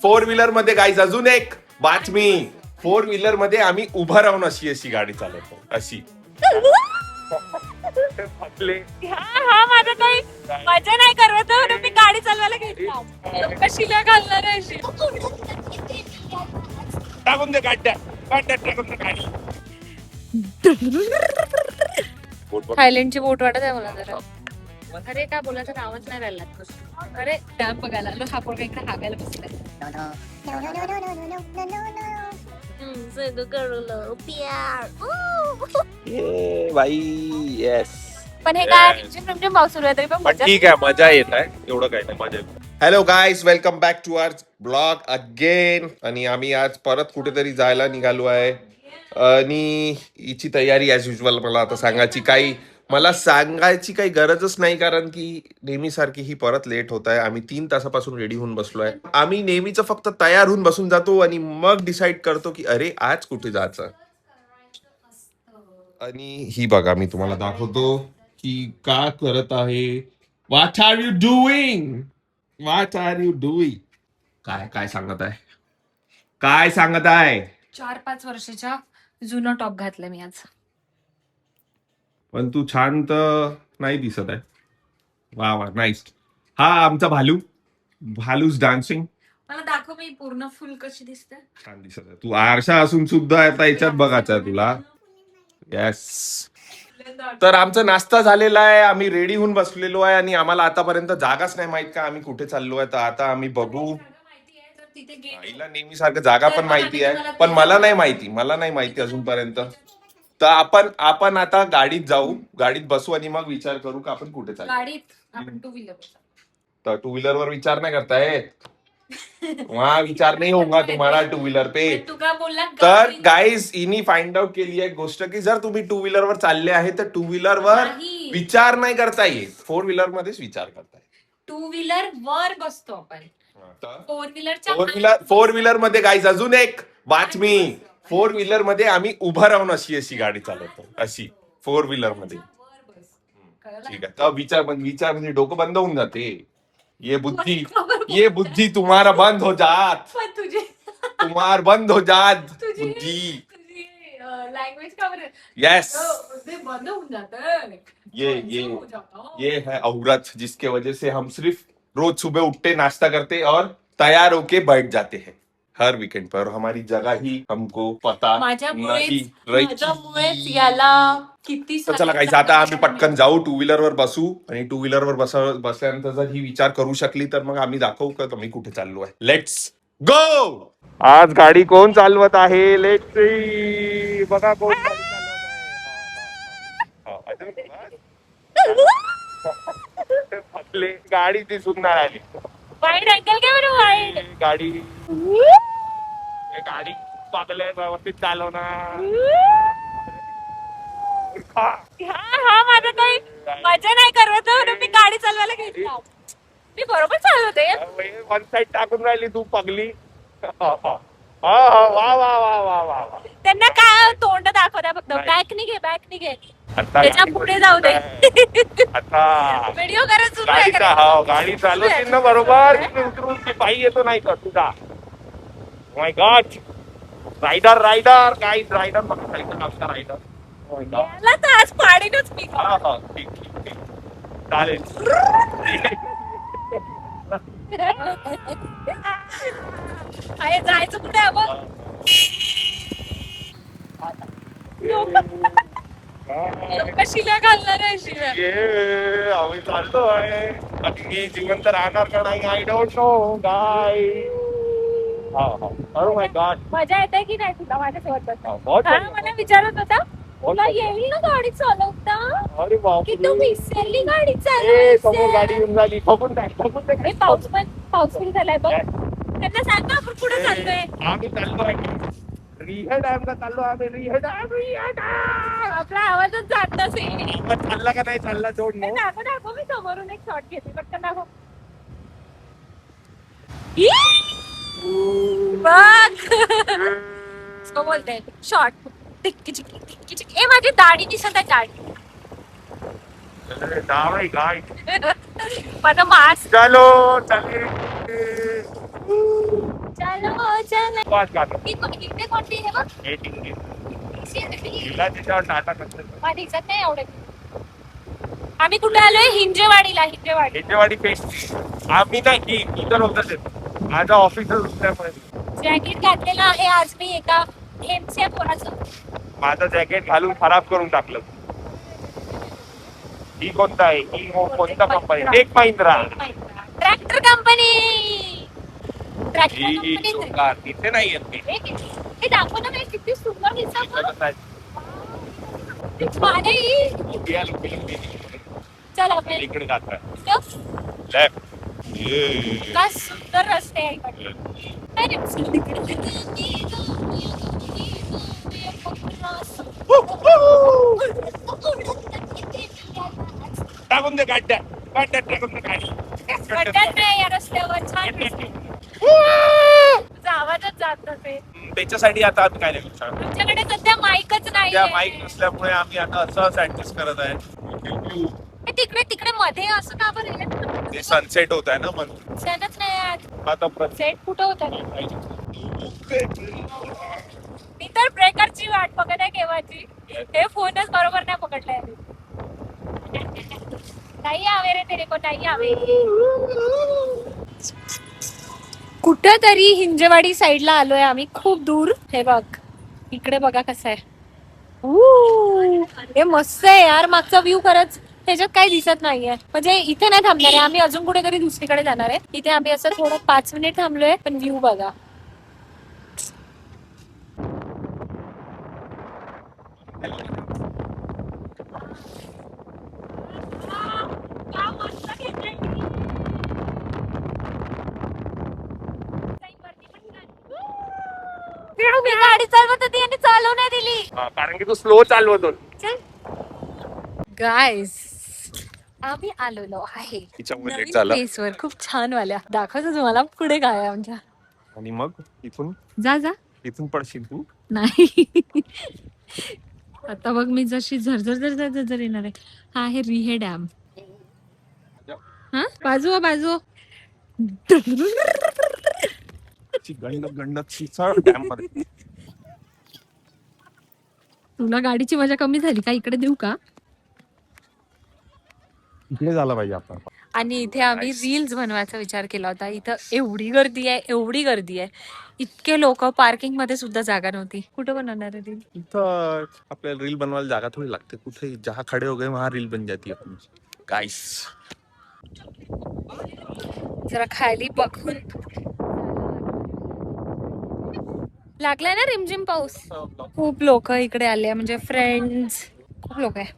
Four wheeler मध्ये guys अजून एक बातमी. फोर व्हीलर मध्ये आम्ही उभं राहून अशी अशी गाडी चालवतो अशी. हा माझा काही मजा नाही करत म्हणून मी गाडी चालवायला घेतला. कशीला घालणार आहे अशी. टाकून दे गाड्या टाकून दे गाडी. थायलंडची बोट वाटत आहे मला जरा. अरे काय बोलायचं नावच नाही राहिला. अरे डॅम बघायला आलो. हा पोरगा इकडे हागायला बसलाय. बाई येस. पण हे काय रिमझिम पाऊस सुरू आहे तरी पण मजा. ठीक आहे मजा येत आहे एवढं काही नाही मजा. Hello guys welcome back to our blog again. आणि आम्ही आज परत कुठेतरी जायला निघालो आहे आणि हिची तयारी ॲज युजल मला आता सांगायची काही गरजच नाही कारण की नेहमीसारखी ही परत लेट होत आहे. आम्ही 3 तासापासून रेडी होऊन बसलो आहे. आम्ही नेहमीच फक्त तयार होऊन बसून जातो आणि मग डिसाईड करतो की अरे आज कुठे जायचं. आणि ही बघा मी तुम्हाला दाखवतो की का करत आहे. What are you doing what are you doing. काय सांगत आहे 4-5 वर्षाच्या जुना टॉप घातला मी आज. पण तू छान तर नाही दिसत आहे. वा वा नाईस. हा आमचा भालूज डान्सिंग. मला दाखव मी पूर्ण फुल कशी दिसते. छान दिसत आहे. तू आरशा असून सुद्धा आता याच्यात बघायचं आहे तुला. येस. तर आमचा नाश्ता झालेला आहे. आम्ही रेडी होऊन बसलेलो आहे आणि आम्हाला आतापर्यंत जागाच नाही माहित का आम्ही कुठे चाललो आहे. तर आता आम्ही बघू. आईला नेहमी सारखं जागा पण माहिती आहे पण मला नाही माहिती अजूनपर्यंत. तर आपण आता गाडीत जाऊ. गाडीत बसू आणि मग विचार करू का आपण कुठे चालू. गाडीत आपण टू व्हीलर. तर टू व्हीलर वर विचार नाही करताय. वहाँ विचार नहीं होगा तुम्हारा टू व्हीलर पे. तू काय बोलला. तर गाईज इनी फाइंड आउट केली एक गोष्ट की जर तुम्ही टू व्हीलर वर चालले आहे तर टू व्हीलर वर विचार नाही करता येत. फोर व्हीलर मध्येच विचार करताय. टू व्हीलर वर बसतो आपण. फोर व्हीलर मध्ये गाईज अजून एक बातमी. फोर व्हीलर मध्ये आम्ही उभं राहून अशी अशी गाडी चालवतो अशी. फोर व्हीलर मध्ये ठीक आहे. तर विचार म्हणजे डोकं बंद होऊन जाते. ये बुद्धि तुम्हारा बंद हो जात. तुम्हार बंद हो जात बुद्धि. लँग्वेज का बरं. यस. बंद होऊन जातं. ये है औरत जिसके वजह से हम सिर्फ रोज सुबह उठते नाश्ता करते और तैयार होके बैठ जाते हैं हर वीकेंड पर. हमारी जगह ही हमको पता नहीं रही. याला किती. तर चला काही आता आम्ही पटकन जाऊ टू व्हीलर वर बसू आणि टू व्हीलर वर बसल्यानंतर जर ही विचार करू शकली तर मग आम्ही दाखवू का तुम्ही कुठे चाललो आहे. Let's go. आज गाडी कोण चालवत आहे लेट्स सी. बघा कोण गाडी ती सुंदर आली. वाईड अँगल काय बरं वाईड. गाडी पागल व्यवस्थित चालवणार. हा माझा काही मजा नाही करत म्हणून मी गाडी चालवायला घेतला. मी बरोबर चालवते. वन साइड टाकून राहिली तू पगली. वा. त्यांना काय तोंड दाखवता फक्त. बॅक निघे त्याच्या पुढे जाऊ दे. आता व्हिडिओ करत सुरू आहे. गाडी चालवतील ना बरोबर. उतरून पायी येतो नाही का तुझा. माय गॉड. रायडर काय रायडर बघा आमचा रायडर. याला तर आज पाडीनच मी. ठीक चालेल. जायचं कुठे आपण. कशीला घालणार आहे शिव्या. आम्ही चाललोय आणि जिवंत राहणार का नाही I don't know guy. My God. मजा येते की नाही तुला माझ्यासोबत. मला विचारत होता तुला येईल ना गाडी चालवता. अरे की तू विसरली गाडी समोर गाडी येऊन झाली. पाऊस सुरू झालाय बघ. त्यांना सांग ना आपण कुठे चाललोय. आम्ही चाललोय रिहा डॅमला चाललो आम्ही. रिहा डॅम. आपला आवाजच जात नसेल. चालला का नाही चालला जोड दाखव मी समोरून एक शॉट घेते पटकन दाखव. बघ बोलते शॉट. ए माझी दाढी दिसत आहे. दाढी माझा मास्क. चलो चले. चलो चलो पाच गाणं. इकडे कोणती हे बघ हे टिंगी. दिसत तिला त्याच्यावर टाटा कसं नाही एवढे. आम्ही कुठे आलोय? हिंजेवाडीला. हिंजेवाडी हिंजेवाडी पेस्ट. आम्ही नाही इतर होतं माझा ऑफिसर असल्यामुळे जॅकेट घातलेलं आहे आज मी एका एमसीए पोराचं. माझं जॅकेट घालून खराब करून टाकलं. ही कोणता आहे? ही कोणता कंपनी? एक महिंद्रा. Tractor company. ट्रॅक्टर ही कंपनी जोरदार. तिथे नाही येत मी. हे दाखव ना, किती सुंदर दिसत. चल आपण इकडे जातोय. लेफ्ट. लेफ्ट. का सुंदर रस्ते आहे इकडे. नाही टाकून दे गाड्या. गाड्या टाकून दे गाडी. गड्ड्यात नाही या रस्त्यावर. छान दिसते. तुझा आवाजच जात नसे. त्याच्यासाठी आता आम्ही काय नाही सांग. आमच्याकडे सध्या माईकच नाही. त्या माईक नसल्यामुळे आम्ही आता असंच ऍडजस्ट करत आहे. तिकडे तिकडे मध्ये असं का बरं येत? ते सनसेट होत आहे ना मग सेटच नाही आज. आता सेट कुठं होता? मी तर ब्रेकरची वाट बघत आहे केव्हाची. हे फोनच बरोबर नाही पकडलाय. नाही आवे रे तेरे को नाही आवे. कुठं तरी हिंजेवाडी साईडला आलोय आम्ही, खूप दूर. हे बघ इकडे बघा कसं आहे. हे मस्त आहे यार. मागचा व्ह्यू खरंच त्याच्यात काही दिसत नाहीये. म्हणजे इथे नाही थांबणार आहे आम्ही, अजून कुठेतरी दुसरीकडे जाणार आहे. इथे आम्ही असं थोडं 5 मिनिट थांबलोय, पण व्ह्यू बघा. मी गाडी चालवत होती आणि चालवू नाही दिली. कारण की तू स्लो चालवत होती. गाईज आम्ही आलेलो आहे तिच्यामुळे लेट नवीन झाला. प्लेसवर. खूप छान वाल्या दाखवतो तुम्हाला पुढे काय आहे आमच्या. आणि मग इथून जा इथून पडशील तू. नाही. आता बघ मी जशी झरझर येणार आहे. हा आहे रिहे डॅम. हा बाजू गंडक डॅम मध्ये. तुला गाडीची मजा कमी झाली का? इकडे देऊ का? इकडे झाला पाहिजे आपण. आणि इथे आम्ही रील्स बनवायचा विचार केला होता. इथं एवढी गर्दी आहे. इतके लोक. पार्किंग मध्ये सुद्धा जागा नव्हती. कुठं बनवणार आहे रील? इथं आपल्याला रील बनवायला जागा थोडी लागते. कुठे जहा खडे हो गए वहां रील बन जाती है गाइस. जरा खाली बघून. लागलाय ना रिमझिम पाऊस. खूप लोक इकडे आले, म्हणजे फ्रेंड्स खूप लोक आहे.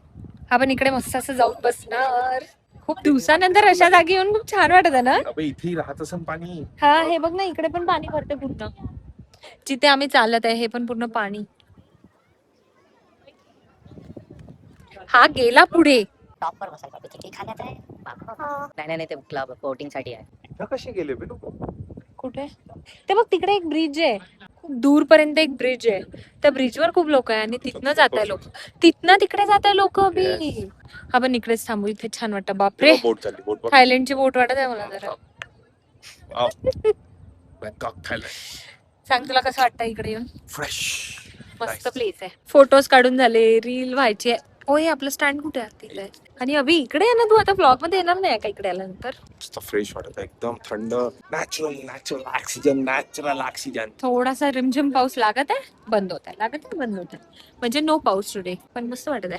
आपण इकडे मस्त असं जाऊन बसणार. खूप दिवसानंतर अशा जागी येऊन खूप छान वाटत आहे ना. अबे इथे राहत असं पाणी. हा हे बघ ना, इकडे पण पाणी भरते पूर्ण. जिथे आम्ही चालत आहे हे पण पूर्ण पाणी. हा गेला पुढे. टॉपवर बसायला पाहिजे. किती खाण्यात आहे नाही ते क्लब बोटिंग साठी आहे. इथं कसे गेले बे लोक? कुठे? ते बघ तिकडे एक ब्रिज आहे. खूप दूर पर्यंत एक ब्रिज आहे. त्या ब्रिजवर खूप लोक आहे आणि तिथनं जात आहे लोक. तिथनं तिकडे जात आहे लोक बी. आपण इकडेच थांबू. इथे छान वाटतं. बापरे बोट चालली. बोट बघ. थायलंडची बोट वाटत आहे मला जरा. Bangkok Thailand. सांग तुला कसं वाटतं इकडे येऊन? फ्रेश. मस्त प्लेस आहे. फोटोज काढून झाले. रील व्हायचे. ओ हे आपलं स्टँड कुठे आहे? तिथे. आणि अभि इकडे आहे ना तू? आता ब्लॉग मध्ये येणार नाही का इकडे आल्यानंतर? फ्रेश वाटत आहे. एकदम थंड. Natural oxygen. थोडासा रिमझिम पाऊस लागत आहे. बंद होत आहे. म्हणजे नो पाऊस टुडे. पण मस्त वाटत आहे.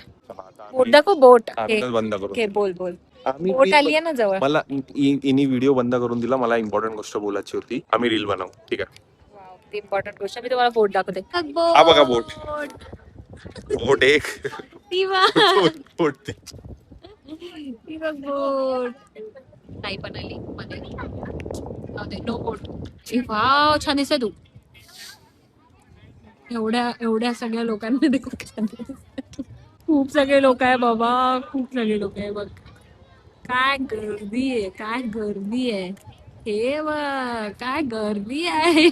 बोट दाखव. बोट. बंद करून. बोल बोट आली आहे ना जवळ. मला इनी व्हिडिओ बंद करून दिला. मला इम्पॉर्टंट गोष्ट बोलायची होती. आम्ही रील बनवू. ठीक आहे. ती इम्पॉर्टंट गोष्ट. मी तुम्हाला बोट दाखवते. हा बघा बोट. बोट एक. ती बोट ते. बोट नाही पण आली मध्ये. नो बोट. वाव छान दिसते तू. एवढ्या सगळ्या लोकांमध्ये खूप छान दिसते. खूप सगळे लोक आहे बाबा. खूप सगळे लोक आहे बघ. काय गर्दी आहे. हे बघ काय गर्दी आहे.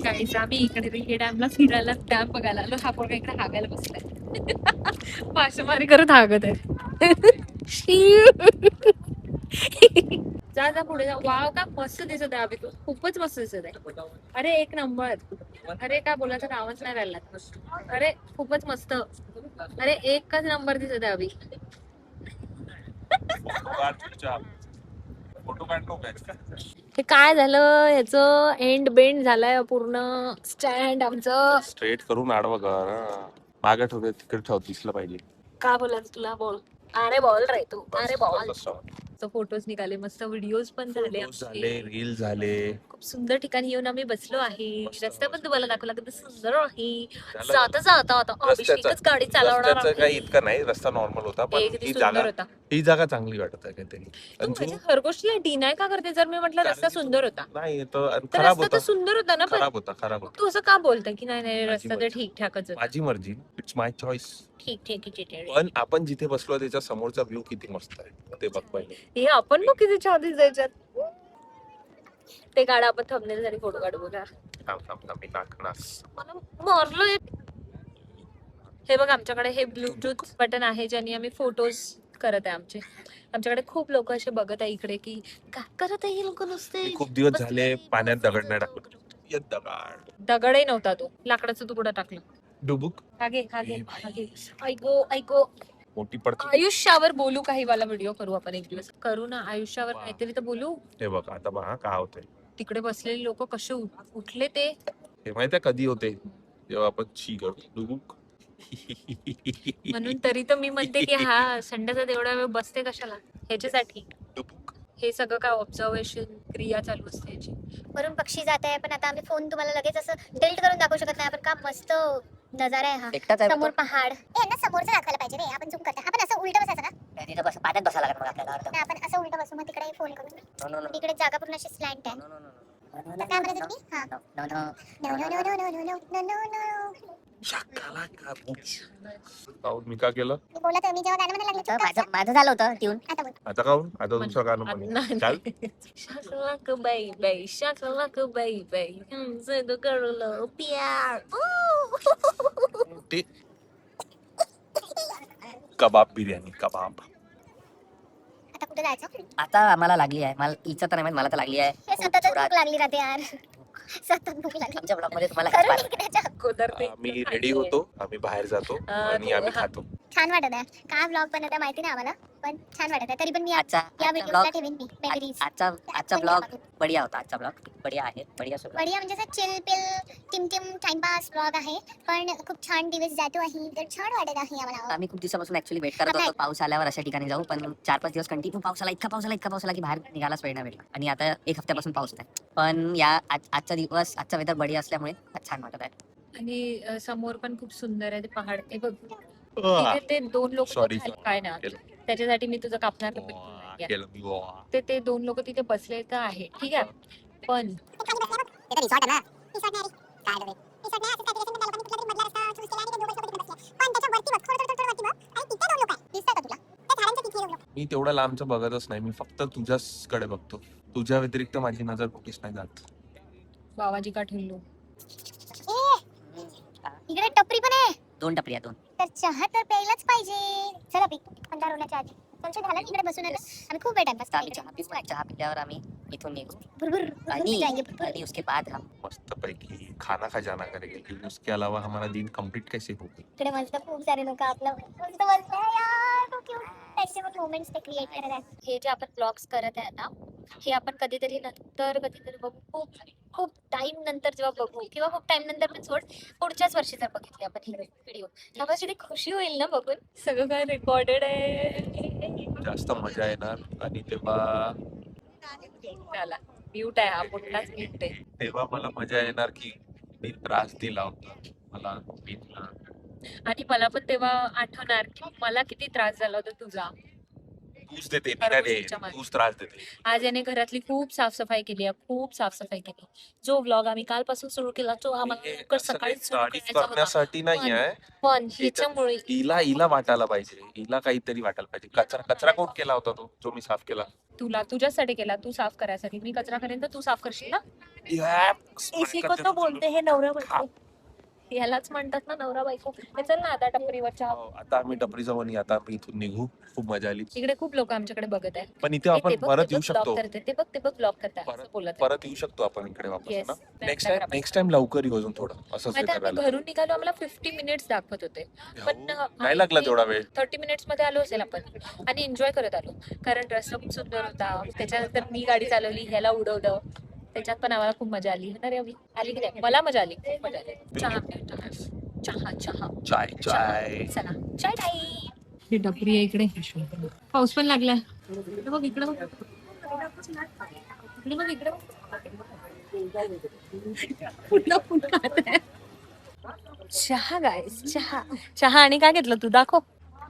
काहीच आम्ही इकडे रिहे डॅमला फिरायला, डॅम बघायला आलो. हा पोरगा इकडे हागायला बसलाय. मासेमारी करत हागत आहे. जा जा पुढे जा. वाव काय मस्त दिसत आहे अभि, तू खूपच मस्त दिसत आहे. अरे एक नंबर. अरे काय बोलायचं नावच नाही राहिला. अरे खूपच मस्त. अरे एकच नंबर दिसत आहे अभि. फोटो काढतो हे काय झालं, ह्याचं एंड बेंड झालाय पूर्ण. स्टँड आमचं स्ट्रेट करून आडवं कर. मागे ठेवते तिकडे ठेव, दिसलं पाहिजे. का बोलायचं तुला, बोल. अरे बॉल रे तू, अरे बॉल. बस राव. फोटोज निघाले मस्त, व्हिडिओज पण झाले Photos आमचे. झाले, रील झाले. खूप सुंदर ठिकाणी येऊन आम्ही बसलो आहे. मस्त, रस्ता पण मस्त. तुम्हाला दाखवला किती सुंदर आहे. झालं. जाता जाता आता अभिषेकच गाडी चालवणार रस्त्याचं आहे. काही इतकं नाही, रस्ता नॉर्मल होता, पण हे किती ही सुंदर जागा होता. ही जागा चांगली वाटत आहे काहीतरी. तू अंशू, माझ्या हर गोष्टीला डिनाय का करते? जर मी म्हटलं कारण रस्ता की तू- सुंदर होता नाही तो तर खराब रस्ता होता. तर सुंदर होता ना, पण खराब होता, खराब होता. तू असं का बोलतोय की नाही नाही माझी रस्ता तर मर्जी. ठीक ठाकच होता. माझी मर्जी, इट्स माय चॉईस. ठीक ठीक ठीक ठीक. पण आपण जिथे बसलो त्याच्या समोरचा व्ह्यू किती मस्त आहे ते बघ पहिले. हे आपण मग किती छान दिसायच्यात. ते काढा आपण थंबनेल साठी फोटो काढू बघा. थांब थांब थांब, मी नाकनास. मला मारलोय. हे बघ आमच्याकडे हे ब्लूटूथ बटन आहे ज्याने आम्ही फोटोज करत आहे आमचे. आमच्याकडे खूप लोक असे बघत आहे इकडे की काय करत आहे हे लोक नुसते. मी खूप दिवस बसले, झाले पाण्यात दगड नाही बसले. टाकलो. ये दगड. दगडही नव्हता तो, लाकडाचा तुकडा टाकला. डुबुक हागे हागे ए भाई. हागे. ऐको ऐको. मोठी पडते. आयुष्यावर बोलू, काही वाला व्हिडिओ करू आपण एक दिवस. करू ना आयुष्यावर वा. काहीतरी तर बोलू. हे बघ आता बघा काय होतंय. तिकडे बसलेले लोक कसे उठले ते. हे माहितीये कधी होते, जेव्हा आपण शी करू डुबुक. म्हणून तरी तर मी म्हणते की हा संडेचा तेवढा वेळ बसते कशाला, ह्याच्यासाठी. डुबुक. हे सगळं काय ऑब्झर्वेशन क्रिया चालू असते याची. वरून पक्षी जात आहे, पण आता आम्ही फोन तुम्हाला लगेच असं डिलीट करून दाखवू शकत नाही. आपण का मस्त नजारा आहे हा. एकटाच आहे समोर पहाड. यांना समोरचं दाखवायला पाहिजे रे. आपण झूम करतो. आपण असं उलट बसायचं ना. तिथं बस पाण्यात बसायला लागेल मग आपल्याला अर्ध. नाही, आपण असं उलट बसू, मग तिकडे फोन करू. नो नो नो इकडे जागा पूर्ण अशी स्लॅन्ट आहे. नो नो नो तर काय म्हणायचं तुम्ही? हा. No no no No, no, no, no, no, no, no, no, no, no. शाकाला का बुच. काहून मी का केलं? मी बोलत आहे, मी जेव्हा गाणं म्हणायला लागले, तर चुप कर. माझं झालं होतं ट्यून. आता बोल. आता काहून आता दुसरं गाणं म्हणे चाल. शाकलाक baby, शाकलाक baby, हमसे तो कर लो प्यार. ते कबाब बिर्याणी कबाब. आता कुठे जायचं? आता आम्हाला लागली आहे, मला हिचं तर नाही माहित, मला तर लागली आहे हे सततच जोरात. भूक लागली राहते यार. सतत भूक लागली. आमच्या ब्लॉग मध्ये तुम्हाला करून हेच निघण्याच्या अगोदर ते आम्ही रेडी होतो, आम्ही बाहेर जातो आणि आम्ही खातो. छान वाटत आहे. काय ब्लॉग बनवत आहे माहिती नाही आम्हाला, पण छान वाटत आहे. तरी पण मी या आजचा व्हिडिओला ब्लॉग ठेवीन मी मेमरीज. आजचा ब्लॉग बढिया होता. आजचा ब्लॉग बढिया आहे, बढिया सुरू. बढिया म्हणजे असं चिल पिल टिमटिम टाइमपास ब्लॉग आहे, पण खूप छान दिवस जातो आहे, तर छान वाटत आहे आम्हाला. आम्ही खूप दिवसापासून ऍक्च्युअली वेट करत होतो पाऊस आल्यावर अशा ठिकाणी जाऊ, पण 4-5 दिवस कंटिन्यू पाऊस आला, इतका पाऊस आला की बाहेर निघायलाच वेळ नाही भेटला. आणि आता एक हफ्त्यापासून पाऊस आहे, पण या आजचा दिवस, आजचा वेदर बढिया असल्यामुळे छान वाटत आहे. आणि समोर पण खूप सुंदर आहे ते पहाड. हे बघ आह, तिथे ते दोन लोक Sorry. काय ना केलं. त्याच्यासाठी मी तुझं कापणार वा, केलं मी वा. ते दोन लोक तिथे बसले तर आहे ठीक आहे, पण रिसॉर्ट आहे ना. रिसॉर्ट नाही काय रे. रिसॉर्ट नाही, असं काहीतरी असेल, पण त्या लोकांनी कुठला तरी मधला रस्ता चूज केला आणि ते दोघं लोकं तिथे बसले. पण त्याच्या वरती बघ, थोडं वरती बघ, आणि तिथे दोन लोक आहेत. दिसतात का तुला? त्या झाडांच्या तिथे दोन लोक. मी तेवढं लांबचं बघतच नाही, मी फक्त तुझ्याचकडे बघतो. तुझ्या व्यतिरिक्त माझी नजर कुठेच नाही जात. बाबाजी का ठेवलो. इकडे टपरी पण आहे, 2 टपरी आहे, 2. तर चहा तर प्यायलाच पाहिजे. चला पी, अंधार होण्याच्या आधी. तुमच्या झाला इकडे बसून आता आम्ही खूप वेळ टाइमपास आम्ही चहा पिऊ, चहा पिल्यावर आम्ही इथून निघू भुरभुर आणि जाएंगे भुरभुर. आणि उसके बाद हम मस्त पैकी खाना खजाना करेंगे, उसके अलावा हमारा दिन कंप्लीट कैसे होगा. इकडे मस्त खूप सारे लोक आपलं मस्त बसले यार, खूप क्यूट. त्याचे पण मोमेंट्स ते क्रिएट करत आहेत. हे जे आपण ब्लॉग्स करत आहे ना, हे आपण कधीतरी कधीतरी बघू, खूप खूप टाइम नंतर जेव्हा बघू, किंवा खूप टाइम नंतर पण सोड, पुढच्याच वर्षी जर बघितले आपण ही व्हिडिओ, तेव्हा किती खुशी होईल ना बघून. सगळं काय रेकॉर्डेड आहे. जास्त मजा येणार आणि तेव्हा त्याला म्यूट आहे, हा मोठाच म्यूट आहे. तेव्हा मला मजा येणार की मी त्रास दिला होता मला बीतला. आणि मला पण तेव्हा आठवणार की मला किती त्रास झाला होता तुझा. तूच देते मी नाही रे, तूच त्रास देते. आज याने घरातली खूप साफसफाई केली आहे, खूप साफसफाई केली. जो व्लॉग आम्ही कालपासून सुरू केला तो आम्हाला हे लवकर असं सकाळी काही सुरू तारीफ करायचा होता. करण्यासाठी नाही आहे, पण ह्याच्यामुळे हिला वाटायला पाहिजे, हिला काहीतरी वाटायला पाहिजे. कचरा कोण केला होता तो जो मी साफ केला. तुझ्यासाठी केला, तू साफ करायसाठी. मी कचरा करेन तर तू साफ करशील ना. या, इसी को तो बोलते हैं नवरा बायको. यालाच म्हणतात ना नवरा बायको. हे चल ना आता टपरीवर चहा. आता आम्ही टपरी जाऊ आणि आता आम्ही इथून निघू. खूप मजा आली. इकडे खूप लोक आमच्याकडे बघत आहे. पण इथे आपण परत येऊ शकतो. ते बघ ब्लॉक करतात असं बोलत आहे. परत येऊ शकतो आपण इकडे वापस Yes. ना. नेक्स्ट टाइम लवकर येऊ अजून थोडं असंच आता आम्ही करायला. घरून निघालो आम्हाला 50 मिनिट्स दाखवत होते पण नाही लागला तेवढा वेळ. 30 मिनिट्स मध्ये आलो असेल आपण आणि एन्जॉय करत आलो कारण रस्ता खूप सुंदर होता. त्याच्यानंतर मी गाडी चालवली, ह्याला उडवलं, त्याच्यात पण आम्हाला खूप मजा आली ना रे अभि? आली की नाही? मला मजा आली, खूप मजा आली. चहा चहा चहा चाय चला चाय टाईम. ही टपरी आहे इकडे. पाऊस पण लागलाय. इकडे बघ इकडे बघ इकडे बघ इकडे बघ. पुन्हा पुन्हा आता चहा गाईस, चहा आणि काय घेतलं तू? दाखव.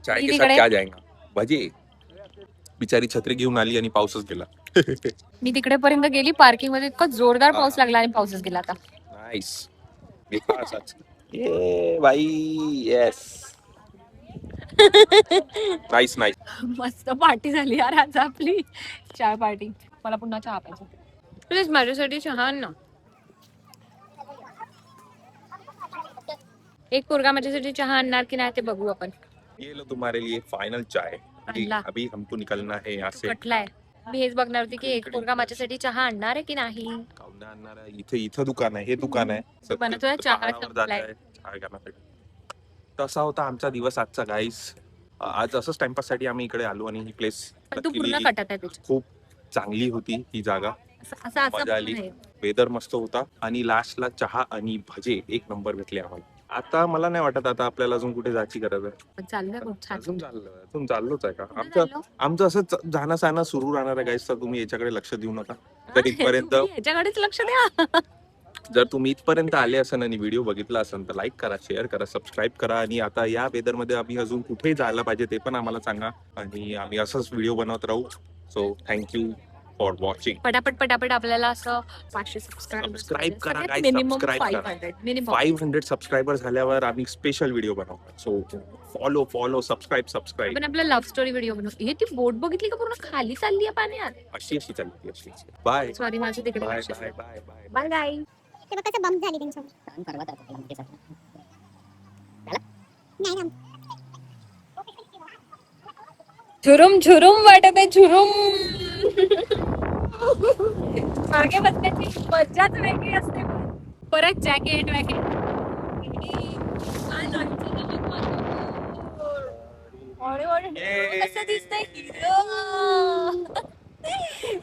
चाय के तिकडे- साथ क्या जाएगा? भजी. बिचारी छत्री घेऊन आली आणि पाऊसच गेला. मी तिकडे पर्यंत गेली पार्किंग मध्ये, इतका जोरदार पाऊस लागला आणि पाऊसच गेला आता. नाईस. ये भाई येस. नाईस. मस्त पार्टी झाली यार आज आपली. चाय पार्टी. मला पुन्हा चहा पाहिजे. प्लीज माझ्यासाठी चहा आण ना. एक पोरगा माझ्यासाठी चहा आणणार की नाही ते बघू आपण. ये लो तुम्हारे लिए फाइनल चाय. आणला. अभी हमको निकलना है यहाँ से. कटलाय. मी हेच बघणार होती की एक पोरगा माझ्यासाठी चहा आणणार आहे की नाही. कावना आणणार आहे. इथे दुकान आहे. हे दुकान आहे. बनवतोय चहा दुकानावर संपलाय. जाताय चहा घेण्यासाठी. तसा होता आमचा दिवस आजचा गाईस. आज असंच टाइमपास साठी आम्ही इकडे आलो आणि ही प्लेस पण तू पूर्ण कटत आहे त्याची. खूप चांगली होती ही जागा. असं मजा आली. आहे. वेदर मस्त होता आणि लास्टला चहा आणि भजे एक नंबर भेटले आम्हाला. आता मला नाही वाटत आता आपल्याला अजून कुठे जायची गरज आहे. पण चाललंय खूप छान. अजून चाललोच आहे का? चाललो. आमचं असंच जाणं साणं सुरू राहणार आहे गाईस. तर तुम्ही याच्याकडे लक्ष देऊ नका. तर इथपर्यंत तुम्ही याच्याकडेच लक्ष द्या. जर तुम्ही इथपर्यंत आले असेल आणि व्हिडिओ बघितला असेल तर लाईक करा, शेअर करा, सबस्क्राईब करा. आणि आता या वेदर मध्ये आम्ही अजून कुठे जायला पाहिजे ते पण आम्हाला सांगा आणि आम्ही असंच व्हिडिओ बनवत राहू. So thank you for watching. पटापट आपल्याला असं 500 सबस्क्राईब करा guys, मिनिमम सबस्क्राईब करा. 500 मिनिमम. 500 सबस्क्रायबर झाल्यावर आम्ही स्पेशल व्हिडिओ बनवणार. So follow subscribe. आपण आपला लव्ह स्टोरी व्हिडिओ बनवू. हे ती बोट बघितली का पूर्ण खाली चालली आहे पाण्यात. अशी चालली अशी. बाय सॉरी माझं तिकडे बाय लक्ष बाय नाही. Bye bye. Bye bye. ते बघ कसं बंप झाली त्यांच्यावर. परवा जातो काही केसात. नाही ना. झुरुम वाटत आहे झुरुम. मागे बसण्याची मजाच वेगळी असते. परत जॅकेट कसं दिसतंय हिरो.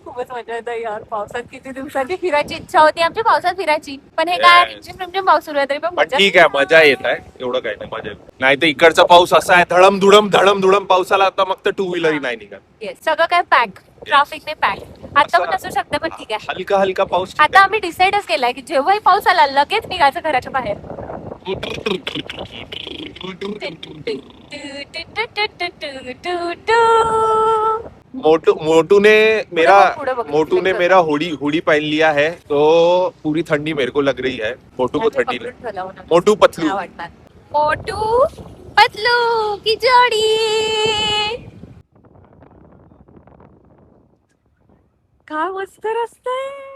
खूपच मजा येते यार. पावसात किती दिवसाची फिरायची इच्छा होती आमची, पावसात फिरायची. पण हे काय रिमझिम पाऊस सुरू आहे तरी पण पण मजा. ठीक आहे, मजा येत आहे. एवढं काही नाही, मजा येत नाही. तर इकडचा पाऊस असा आहे धडम पावसाला आता मग तर टू व्हीलर नाही निघत. Yes, सगळं काय पॅक, ट्रॅफिकने पॅक. आता पण असू शकतं पण ठीक आहे. हलका पाऊस. आता आम्ही डिसाइडच केलाय की जेव्हाही पाऊस आला लगेच निघायचं घराच्या बाहेर. मोटूने पुढे बघ. मेरा हुडी पहन लिया है तो पूरी ठंडी मेरे को लग रही है. मोटू को ठंडी लग. मोटू पतलू. मोटू पतलू की जोडी. काय मस्त रस्ता आहे.